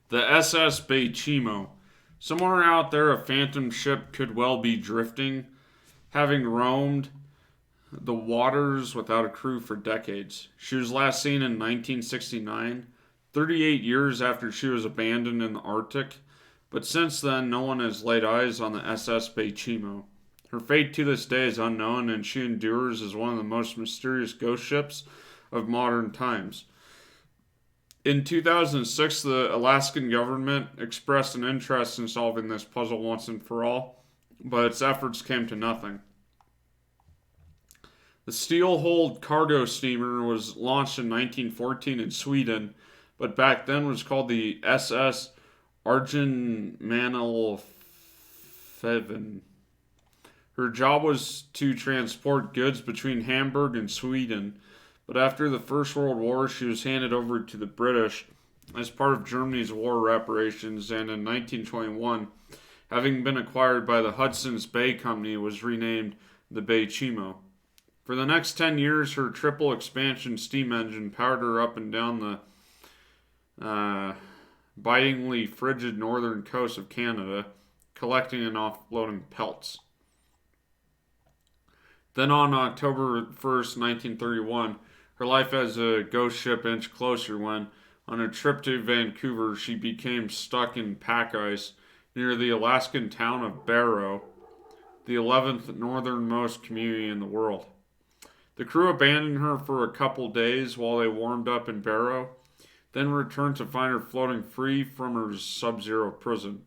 The SS Baychimo. Somewhere out there, a phantom ship could well be drifting, having roamed the waters without a crew for decades. She was last seen in 1969, 38 years after she was abandoned in the Arctic, but since then, no one has laid eyes on the SS Baychimo. Her fate to this day is unknown, and she endures as one of the most mysterious ghost ships of modern times. In 2006, the Alaskan government expressed an interest in solving this puzzle once and for all, but its efforts came to nothing. The steel-hulled cargo steamer was launched in 1914 in Sweden, but back then was called the SS Argenmanalfeven. Her job was to transport goods between Hamburg and Sweden, but after the First World War, she was handed over to the British as part of Germany's war reparations, and in 1921, having been acquired by the Hudson's Bay Company, was renamed the Baychimo. For the next 10 years, her triple expansion steam engine powered her up and down the bitingly frigid northern coast of Canada, collecting and offloading pelts. Then on October 1st, 1931, her life as a ghost ship inched closer when, on a trip to Vancouver, she became stuck in pack ice near the Alaskan town of Barrow, the 11th northernmost community in the world. The crew abandoned her for a couple days while they warmed up in Barrow, then returned to find her floating free from her sub-zero prison.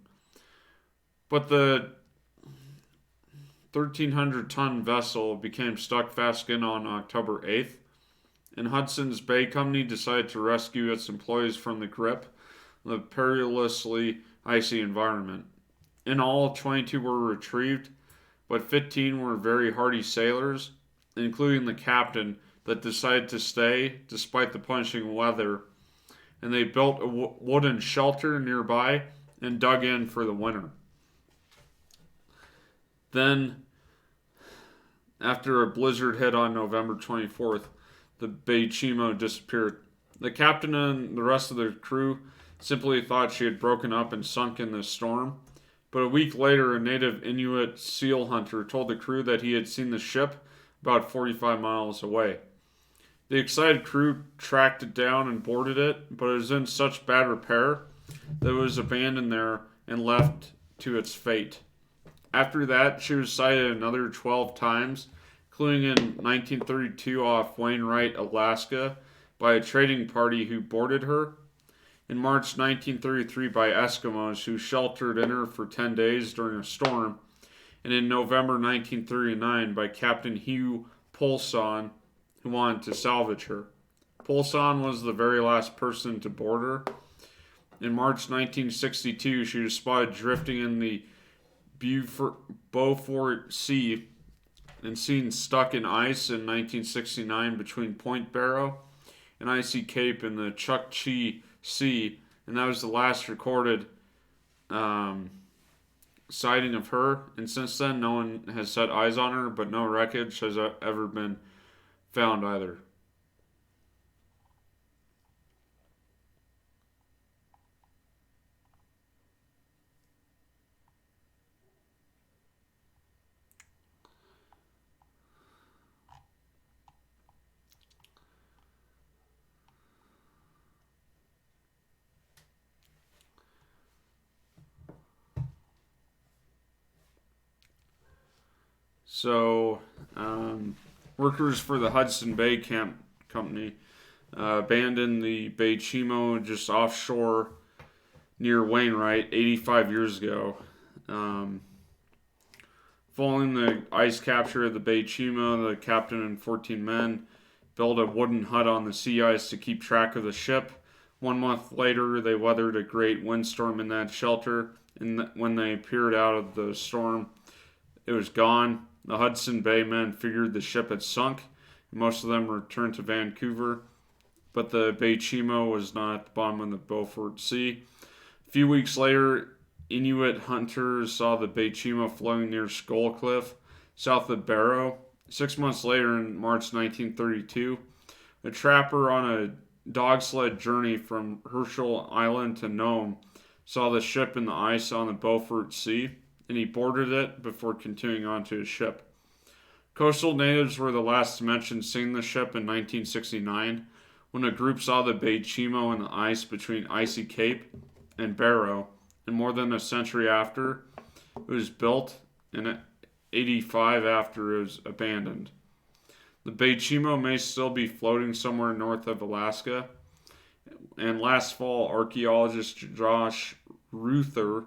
But the 1,300-ton vessel became stuck fast again on October 8th, and Hudson's Bay Company decided to rescue its employees from the grip of the perilously icy environment. In all, 22 were retrieved, but 15 were very hardy sailors, including the captain, that decided to stay despite the punishing weather, and they built a wooden shelter nearby and dug in for the winter. Then, after a blizzard hit on November 24th, the Baychimo disappeared. The captain and the rest of the crew simply thought she had broken up and sunk in the storm, but a week later, a native Inuit seal hunter told the crew that he had seen the ship about 45 miles away. The excited crew tracked it down and boarded it, but it was in such bad repair that it was abandoned there and left to its fate. After that, she was sighted another 12 times, including in 1932 off Wainwright, Alaska, by a trading party who boarded her, in March 1933 by Eskimos who sheltered in her for 10 days during a storm, and in November 1939 by Captain Hugh Polson, who wanted to salvage her. Polson was the very last person to board her. In March 1962, she was spotted drifting in the Beaufort Sea and seen stuck in ice in 1969 between Point Barrow and Icy Cape in the Chukchi Sea, and that was the last recorded sighting of her. And since then, no one has set eyes on her, but no wreckage has ever been found either. So, workers for the Hudson Bay Camp Company abandoned the Baychimo just offshore near Wainwright 85 years ago. Um, Following the ice capture of the Baychimo, the captain and 14 men built a wooden hut on the sea ice to keep track of the ship. 1 month later, they weathered a great windstorm in that shelter, and when they peered out of the storm, it was gone. The Hudson Bay men figured the ship had sunk. Most of them returned to Vancouver, but the Baychimo was not at the bottom of the Beaufort Sea. A few weeks later, Inuit hunters saw the Baychimo floating near Skull Cliff, south of Barrow. 6 months later, in March 1932, a trapper on a dog sled journey from Herschel Island to Nome saw the ship in the ice on the Beaufort Sea, and he boarded it before continuing on to his ship. Coastal natives were the last to mention seeing the ship in 1969 when a group saw the Baychimo in the ice between Icy Cape and Barrow, and more than a century after, it was built and 85 after it was abandoned. The Baychimo may still be floating somewhere north of Alaska, and last fall, archaeologist Josh Ruther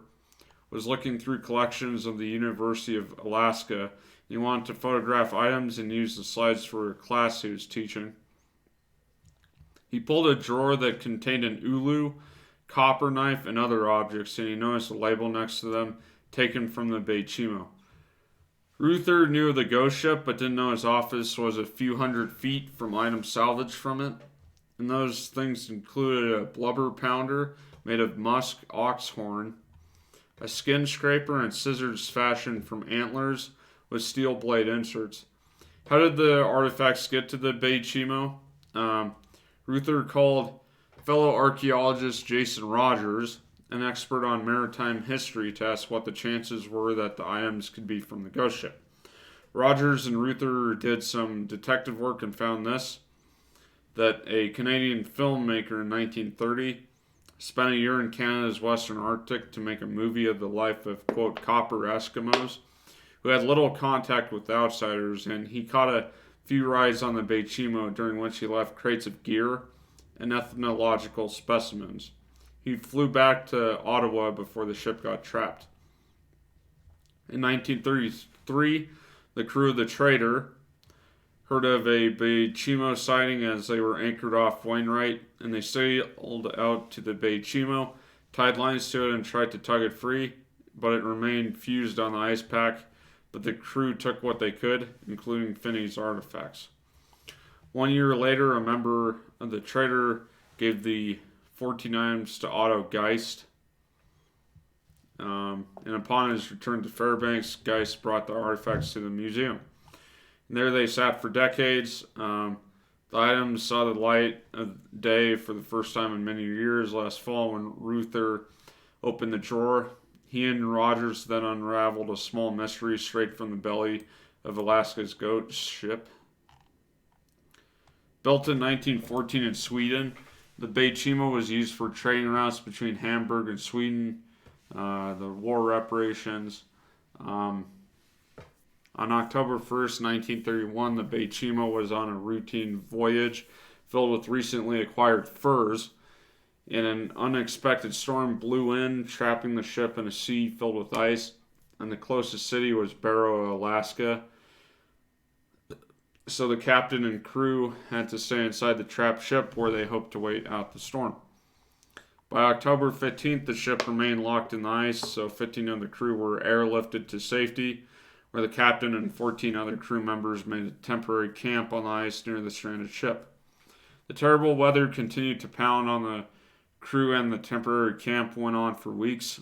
was looking through collections of the University of Alaska. He wanted to photograph items and use the slides for a class he was teaching. He pulled a drawer that contained an ulu, copper knife, and other objects, and he noticed a label next to them taken from the Baychimo. Ruther knew of the ghost ship, but didn't know his office was a few hundred feet from items salvaged from it. And those things included a blubber pounder made of musk ox horn, a skin scraper, and scissors fashioned from antlers with steel blade inserts. How did the artifacts get to the Baychimo? Ruther called fellow archaeologist Jason Rogers, an expert on maritime history, to ask what the chances were that the items could be from the ghost ship. Rogers and Ruther did some detective work and found this, that a Canadian filmmaker in 1930 spent a year in Canada's Western Arctic to make a movie of the life of, quote, copper Eskimos who had little contact with outsiders, and he caught a few rides on the Baychimo during which he left crates of gear and ethnological specimens. He flew back to Ottawa before the ship got trapped. In 1933, the crew of the Trader heard of a Baychimo sighting as they were anchored off Wainwright, and they sailed out to the Baychimo, tied lines to it, and tried to tug it free, but it remained fused on the ice pack. But the crew took what they could, including Finney's artifacts. 1 year later, a member of the Trader gave the 14 items to Otto Geist. And upon his return to Fairbanks, Geist brought the artifacts to the museum. And there they sat for decades. The items saw the light of day for the first time in many years last fall when Ruther opened the drawer. He and Rogers then unraveled a small mystery straight from the belly of Alaska's ghost ship. Built in 1914 in Sweden, the Baychimo was used for trading routes between Hamburg and Sweden, the war reparations. On October 1st, 1931, the Baychimo was on a routine voyage filled with recently acquired furs, and an unexpected storm blew in, trapping the ship in a sea filled with ice, and the closest city was Barrow, Alaska. So the captain and crew had to stay inside the trapped ship where they hoped to wait out the storm. By October 15th, the ship remained locked in the ice, so 15 of the crew were airlifted to safety, where the captain and 14 other crew members made a temporary camp on the ice near the stranded ship. The terrible weather continued to pound on the crew, and the temporary camp went on for weeks.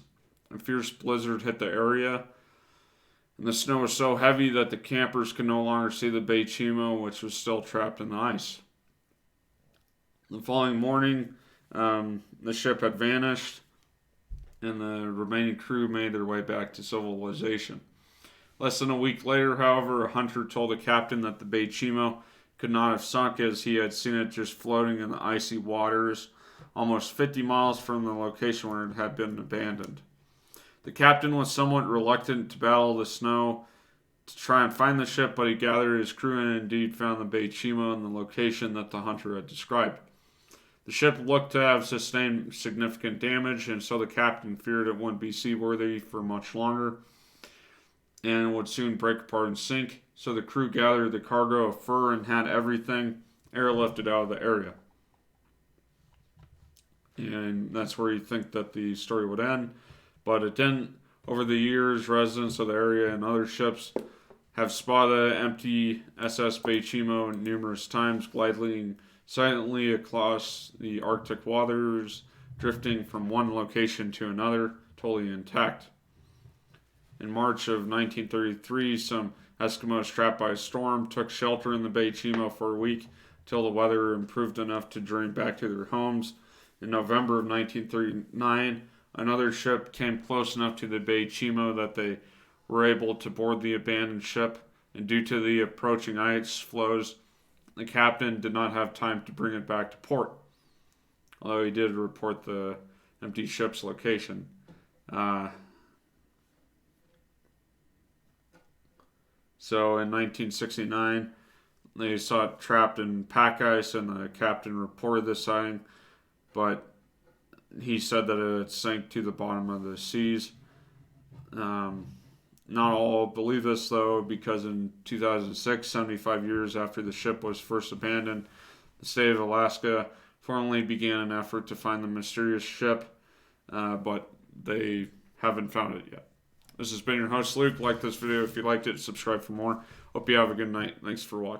A fierce blizzard hit the area, and the snow was so heavy that the campers could no longer see the Baychimo, which was still trapped in the ice. The following morning, the ship had vanished, and the remaining crew made their way back to civilization. Less than a week later, however, a hunter told the captain that the Baychimo could not have sunk, as he had seen it just floating in the icy waters almost 50 miles from the location where it had been abandoned. The captain was somewhat reluctant to battle the snow to try and find the ship, but he gathered his crew and indeed found the Baychimo in the location that the hunter had described. The ship looked to have sustained significant damage, and so the captain feared it wouldn't be seaworthy for much longer and would soon break apart and sink. So the crew gathered the cargo of fur and had everything airlifted out of the area. And that's where you think that the story would end, but it didn't. Over the years, residents of the area and other ships have spotted the empty SS Baychimo numerous times, gliding silently across the Arctic waters, drifting from one location to another, totally intact. In March of 1933, some Eskimos trapped by a storm took shelter in the Baychimo for a week till the weather improved enough to journey back to their homes. In November of 1939, another ship came close enough to the Baychimo that they were able to board the abandoned ship, and due to the approaching ice floes, the captain did not have time to bring it back to port, although he did report the empty ship's location. So in 1969, they saw it trapped in pack ice, and the captain reported the sighting, but he said that it sank to the bottom of the seas. Not all believe this, though, because in 2006, 75 years after the ship was first abandoned, the state of Alaska formally began an effort to find the mysterious ship, but they haven't found it yet. This has been your host, Luke. Like this video if you liked it, subscribe for more. Hope you have a good night. Thanks for watching.